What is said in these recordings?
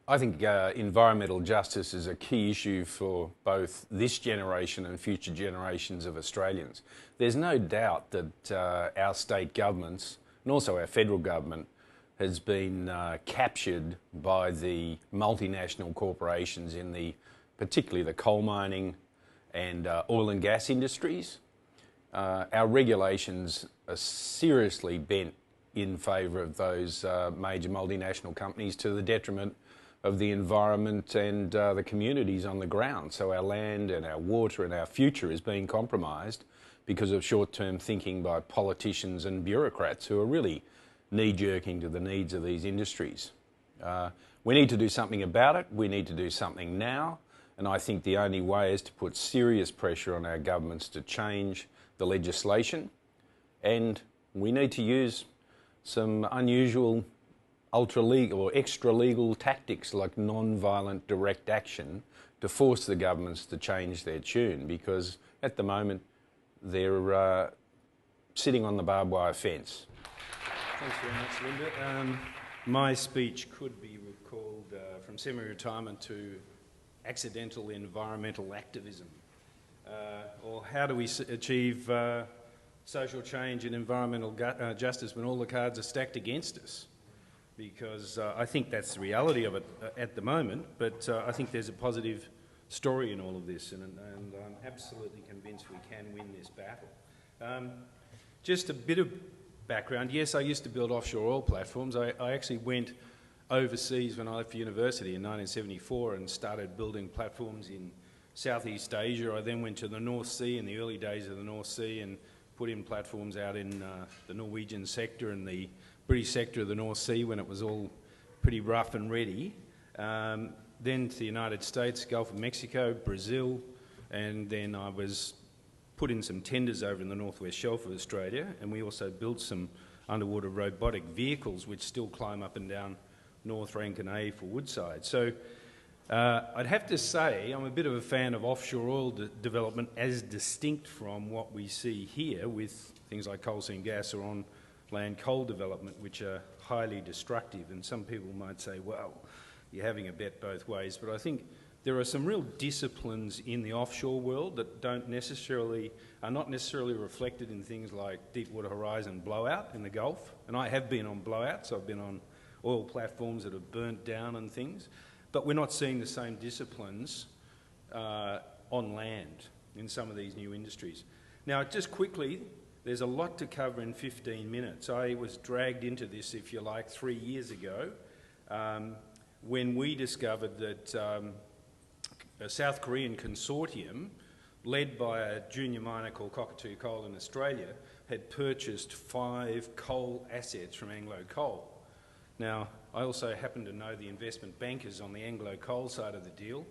I think environmental justice is a key issue for both this generation and future generations of Australians. There's no doubt that our state governments and also our federal government has been captured by the multinational corporations in particularly the coal mining and oil and gas industries. Our regulations are seriously bent in favour of those major multinational companies to the detriment of the environment and the communities on the ground. So our land and our water and our future is being compromised because of short-term thinking by politicians and bureaucrats who are really knee-jerking to the needs of these industries. We need to do something about it. We need to do something now. And I think the only way is to put serious pressure on our governments to change the legislation. And we need to use some unusual ultra-legal or extra-legal tactics like non-violent direct action to force the governments to change their tune, because at the moment they're sitting on the barbed wire fence. Thanks very much, Linda. My speech could be recalled from semi-retirement to accidental environmental activism, or how do we achieve social change and environmental justice when all the cards are stacked against us? Because I think that's the reality of it at the moment, but I think there's a positive story in all of this, and I'm absolutely convinced we can win this battle. Just a bit of background. Yes, I used to build offshore oil platforms. I actually went overseas when I left university in 1974 and started building platforms in Southeast Asia. I then went to the North Sea in the early days of the North Sea and put in platforms out in the Norwegian sector and the British sector of the North Sea when it was all pretty rough and ready. Then to the United States, Gulf of Mexico, Brazil, and then I was put in some tenders over in the northwest shelf of Australia, and we also built some underwater robotic vehicles which still climb up and down North Rankin A for Woodside. So I'd have to say I'm a bit of a fan of offshore oil development as distinct from what we see here with things like coal seam gas or on land coal development, which are highly destructive. And some people might say, well, you're having a bet both ways. But I think there are some real disciplines in the offshore world that are not necessarily reflected in things like Deepwater Horizon blowout in the Gulf. And I have been on blowouts. I've been on oil platforms that have burnt down and things. But we're not seeing the same disciplines on land in some of these new industries. Now, just quickly, there's a lot to cover in 15 minutes. I was dragged into this, if you like, 3 years ago when we discovered that a South Korean consortium led by a junior miner called Cockatoo Coal in Australia had purchased 5 coal assets from Anglo Coal. Now, I also happen to know the investment bankers on the Anglo Coal side of the deal,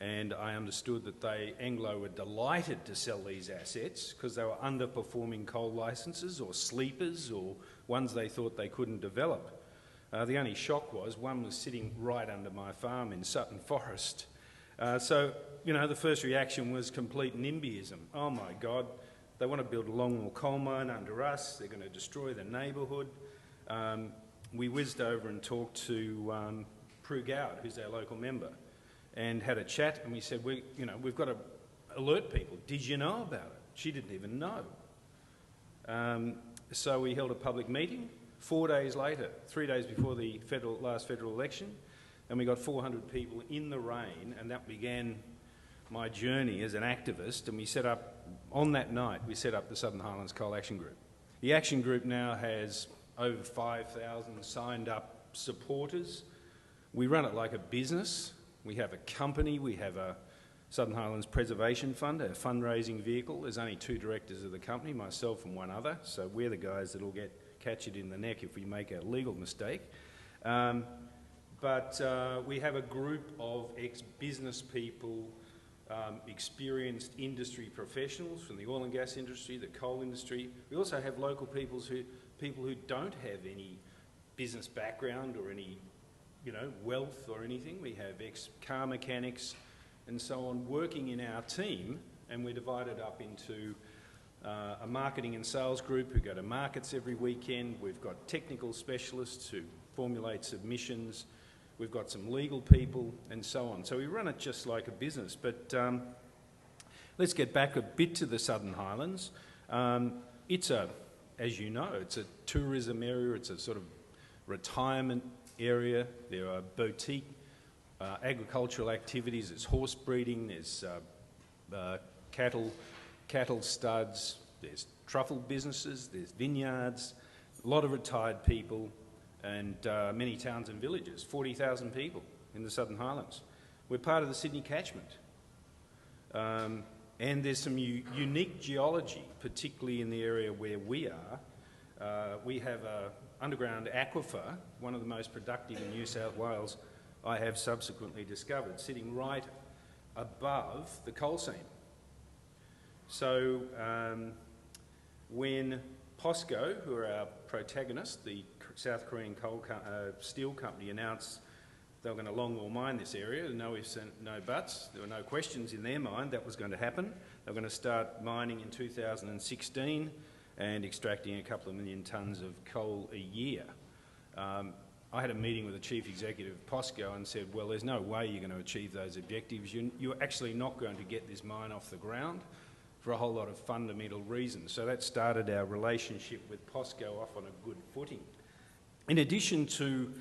and I understood that Anglo were delighted to sell these assets because they were underperforming coal licences or sleepers or ones they thought they couldn't develop. The only shock was one was sitting right under my farm in Sutton Forest. So, you know, the first reaction was complete NIMBYism. Oh my God, they want to build a longwall coal mine under us, they're going to destroy the neighbourhood. We whizzed over and talked to Prue Gowd, who's our local member, and had a chat, and we said, we've got to alert people. Did you know about it? She didn't even know. So we held a public meeting 4 days later, 3 days before the last federal election, and we got 400 people in the rain, and that began my journey as an activist. And we set up, on that night, we set up the Southern Highlands Coal Action Group. The Action Group now has over 5,000 signed up supporters. We run it like a business. We have a company, we have a Southern Highlands Preservation Fund, a fundraising vehicle. There's only 2 directors of the company, myself and one other, so we're the guys that'll catch it in the neck if we make a legal mistake. But we have a group of ex-business people, experienced industry professionals from the oil and gas industry, the coal industry. We also have local people who don't have any business background or any wealth or anything. We have ex-car mechanics and so on working in our team, and we're divided up into a marketing and sales group who go to markets every weekend. We've got technical specialists who formulate submissions. We've got some legal people and so on. So we run it just like a business. But let's get back a bit to the Southern Highlands. It's a, as you know, it's a tourism area. It's a sort of retirement area. There are boutique agricultural activities. There's horse breeding. There's cattle studs. There's truffle businesses. There's vineyards. A lot of retired people, and many towns and villages. 40,000 people in the Southern Highlands. We're part of the Sydney catchment. And there's some unique geology, particularly in the area where we are. We have an underground aquifer, one of the most productive in New South Wales, I have subsequently discovered, sitting right above the coal seam. So when POSCO, who are our protagonists, the South Korean steel company, announced they were going to longwall mine this area, no ifs and no buts, there were no questions in their mind that was going to happen. They were going to start mining in 2016 and extracting a couple of million tonnes of coal a year. I had a meeting with the chief executive of POSCO and said, well, there's no way you're going to achieve those objectives. You're actually not going to get this mine off the ground for a whole lot of fundamental reasons. So that started our relationship with POSCO off on a good footing. In addition to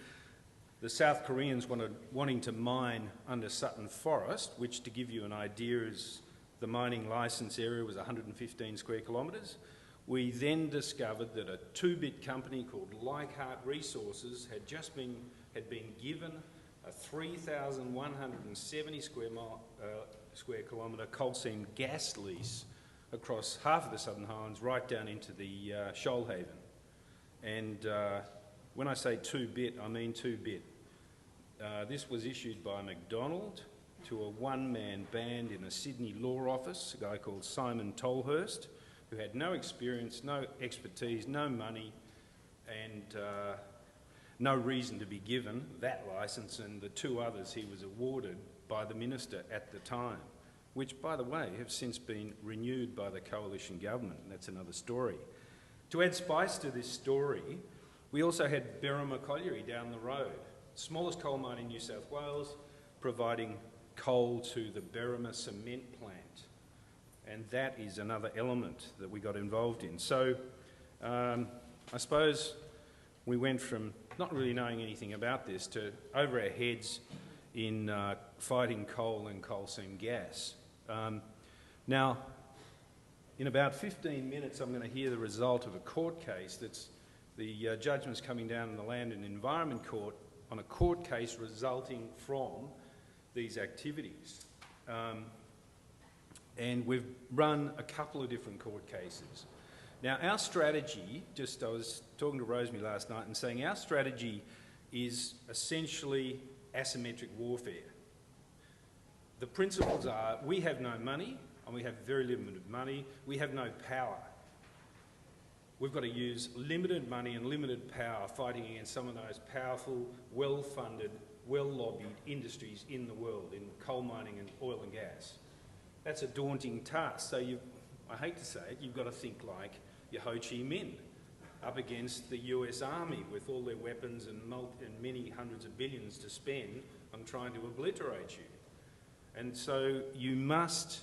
the South Koreans wanting to mine under Sutton Forest, which, to give you an idea, is the mining licence area was 115 square kilometres. We then discovered that a two-bit company called Leichhardt Resources had been given a 3,170 square kilometre coal seam gas lease across half of the Southern Highlands, right down into the Shoalhaven. And when I say two-bit, I mean two-bit. This was issued by McDonald to a one-man band in a Sydney law office, a guy called Simon Tolhurst, who had no experience, no expertise, no money, and no reason to be given that licence, and the two others he was awarded by the minister at the time, which, by the way, have since been renewed by the coalition government, and that's another story. To add spice to this story, we also had Berrima Colliery down the road, smallest coal mine in New South Wales, providing coal to the Berrima cement plant. And that is another element that we got involved in. So I suppose we went from not really knowing anything about this to over our heads in fighting coal and coal seam gas. Now, in about 15 minutes, I'm going to hear the result of a court case. That's the judgment's coming down in the Land and Environment Court on a court case resulting from these activities. And we've run a couple of different court cases. Now, our strategy, I was talking to Rosemary last night and saying our strategy is essentially asymmetric warfare. The principles are we have no money and we have very limited money. We have no power. We've got to use limited money and limited power fighting against some of those powerful, well-funded, well-lobbied industries in the world, in coal mining and oil and gas. That's a daunting task. So I hate to say it, you've got to think like your Ho Chi Minh up against the US Army with all their weapons and many hundreds of billions to spend on trying to obliterate you. And so you must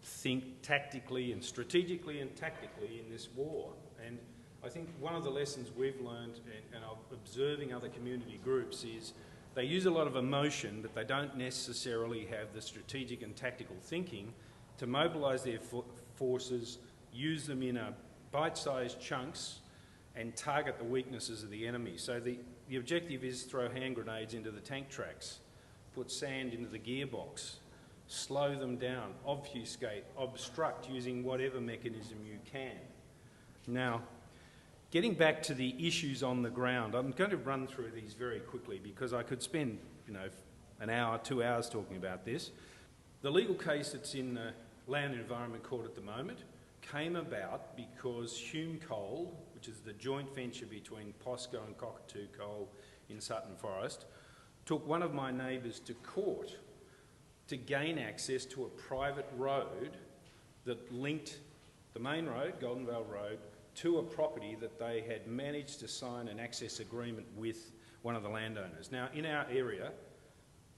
think tactically and strategically and tactically in this war. And I think one of the lessons we've learned, and observing other community groups, is they use a lot of emotion, but they don't necessarily have the strategic and tactical thinking to mobilise their forces, use them in bite-sized chunks, and target the weaknesses of the enemy. So the objective is throw hand grenades into the tank tracks, put sand into the gearbox, slow them down, obfuscate, obstruct using whatever mechanism you can. Now, getting back to the issues on the ground, I'm going to run through these very quickly because I could spend, an hour, 2 hours talking about this. The legal case that's in the Land and Environment Court at the moment came about because Hume Coal, which is the joint venture between POSCO and Cockatoo Coal in Sutton Forest, took one of my neighbours to court to gain access to a private road that linked the main road, Golden Vale Road, to a property that they had managed to sign an access agreement with one of the landowners. Now, in our area,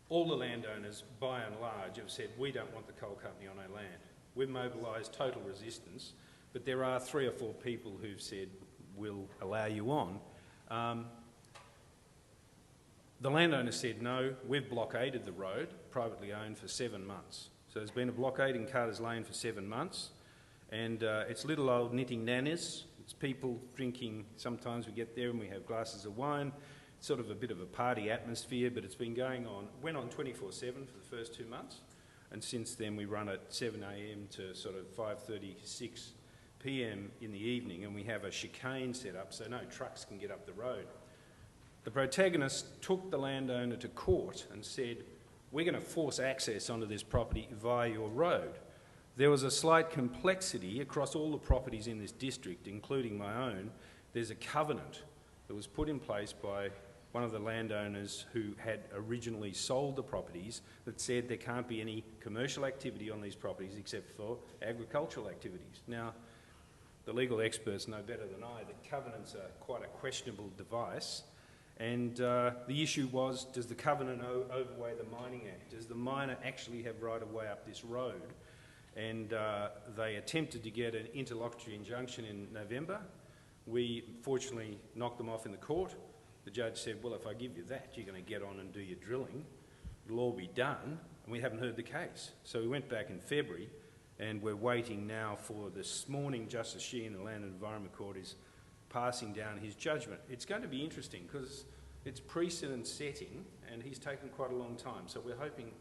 all the landowners, by and large, have said, we don't want the coal company on our land. We've mobilised total resistance, but there are 3 or 4 people who've said, we'll allow you on. The landowner said, no, we've blockaded the road, privately owned, for 7 months. So there's been a blockade in Carter's Lane for 7 months, and it's little old knitting nannies. It's people drinking, sometimes we get there and we have glasses of wine. It's sort of a bit of a party atmosphere, but it's been going on, went on 24/7 for the first 2 months, and since then we run at 7 a.m. to sort of 5:36 p.m. in the evening, and we have a chicane set up so no trucks can get up the road. The protagonist took the landowner to court and said, we're going to force access onto this property via your road. There was a slight complexity across all the properties in this district, including my own. There's a covenant that was put in place by one of the landowners who had originally sold the properties that said there can't be any commercial activity on these properties except for agricultural activities. Now, the legal experts know better than I that covenants are quite a questionable device. And the issue was, does the covenant overweigh the Mining Act? Does the miner actually have right of way up this road? And they attempted to get an interlocutory injunction in November. We fortunately knocked them off in the court. The judge said, well, if I give you that, you're going to get on and do your drilling. It'll all be done. And we haven't heard the case. So we went back in February, and we're waiting now for this morning. Justice Shee in the Land and Environment Court is passing down his judgment. It's going to be interesting because it's precedent setting and he's taken quite a long time. So we're hoping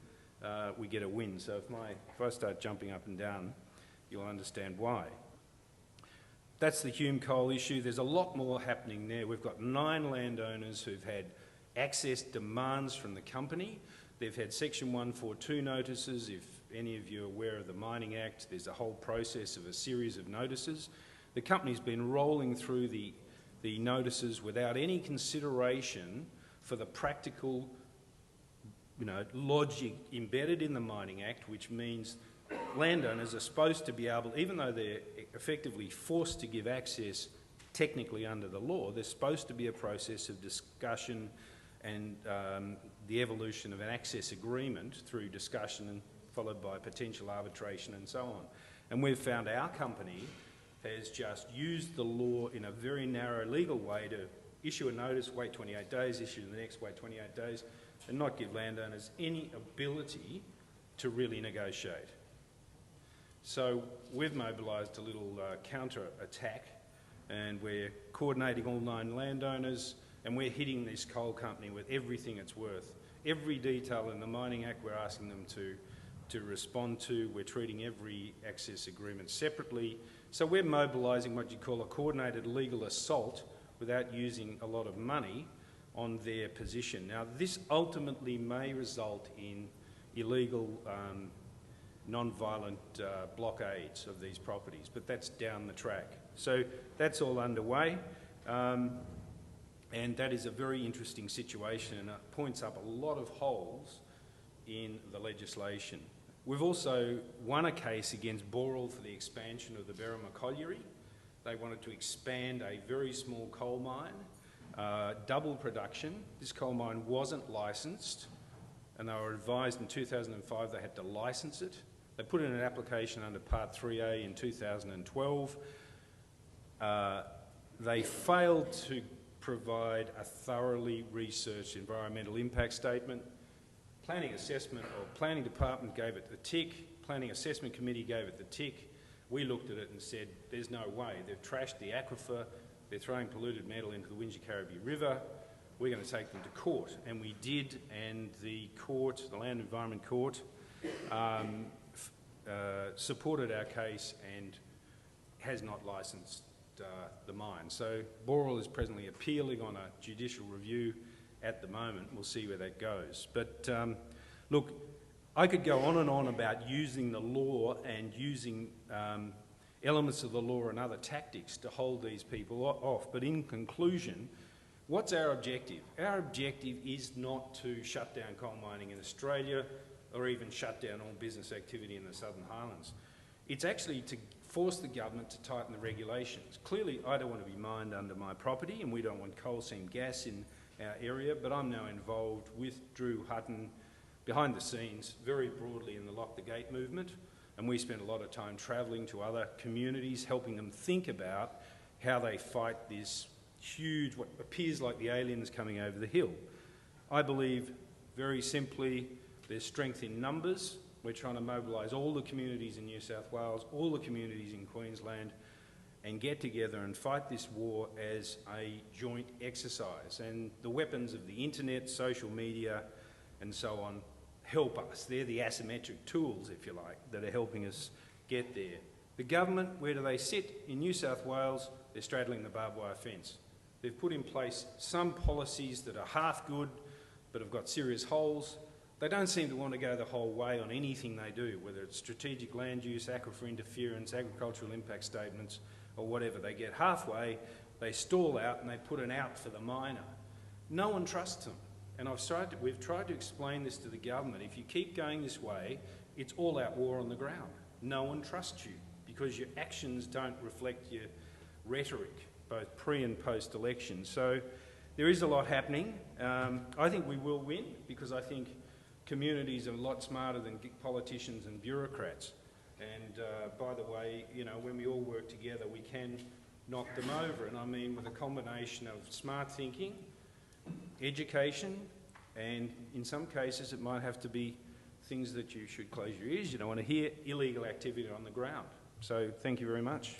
we get a win. So if I start jumping up and down, you'll understand why. That's the Hume coal issue. There's a lot more happening there. We've got 9 landowners who've had access demands from the company. They've had Section 142 notices. If any of you are aware of the Mining Act, there's a whole process of a series of notices. The company's been rolling through the notices without any consideration for the practical, logic embedded in the Mining Act, which means landowners are supposed to be able, even though they're effectively forced to give access technically under the law, there's supposed to be a process of discussion and the evolution of an access agreement through discussion and followed by potential arbitration and so on. And we've found our company has just used the law in a very narrow legal way to issue a notice, wait 28 days, issue the next, wait 28 days, and not give landowners any ability to really negotiate. So we've mobilised a little counter-attack, and we're coordinating all 9 landowners, and we're hitting this coal company with everything it's worth. Every detail in the Mining Act we're asking them to respond to. We're treating every access agreement separately. So we're mobilising what you call a coordinated legal assault without using a lot of money on their position. Now, this ultimately may result in illegal, non-violent blockades of these properties, but that's down the track. So that's all underway, and that is a very interesting situation, and it points up a lot of holes in the legislation. We've also won a case against Boral for the expansion of the Berrima Colliery. They wanted to expand a very small coal mine, double production. This coal mine wasn't licensed, and they were advised in 2005 they had to license it. They put in an application under Part 3A in 2012. They failed to provide a thoroughly researched environmental impact statement. Planning assessment or planning department gave it the tick. Planning assessment committee gave it the tick. We looked at it and said, there's no way. They've trashed the aquifer. They're throwing polluted metal into the Wingecarribee River. We're going to take them to court. And we did, and the court, the Land Environment Court, supported our case and has not licensed the mine. So Boral is presently appealing on a judicial review at the moment. We'll see where that goes. But look, I could go on and on about using the law and using elements of the law and other tactics to hold these people off. But in conclusion, what's our objective? Our objective is not to shut down coal mining in Australia or even shut down all business activity in the Southern Highlands. It's actually to force the government to tighten the regulations. Clearly, I don't want to be mined under my property, and we don't want coal seam gas in our area, but I'm now involved with Drew Hutton behind the scenes very broadly in the Lock the Gate movement, and we spend a lot of time travelling to other communities, helping them think about how they fight this huge, what appears like the aliens coming over the hill. I believe, very simply, there's strength in numbers. We're trying to mobilise all the communities in New South Wales, all the communities in Queensland, and get together and fight this war as a joint exercise. And the weapons of the internet, social media, and so on help us. They're the asymmetric tools, if you like, that are helping us get there. The government, where do they sit? In New South Wales, they're straddling the barbed wire fence. They've put in place some policies that are half good, but have got serious holes. They don't seem to want to go the whole way on anything they do, whether it's strategic land use, aquifer interference, agricultural impact statements, or whatever. They get halfway, they stall out, and they put an out for the miner. No one trusts them. And we've tried to explain this to the government. If you keep going this way, it's all-out war on the ground. No one trusts you because your actions don't reflect your rhetoric, both pre and post-election. So there is a lot happening. I think we will win because I think communities are a lot smarter than politicians and bureaucrats. And by the way, you know, when we all work together, we can knock them over. And I mean with a combination of smart thinking, education, and in some cases it might have to be things that you should close your ears. You don't want to hear illegal activity on the ground. So thank you very much.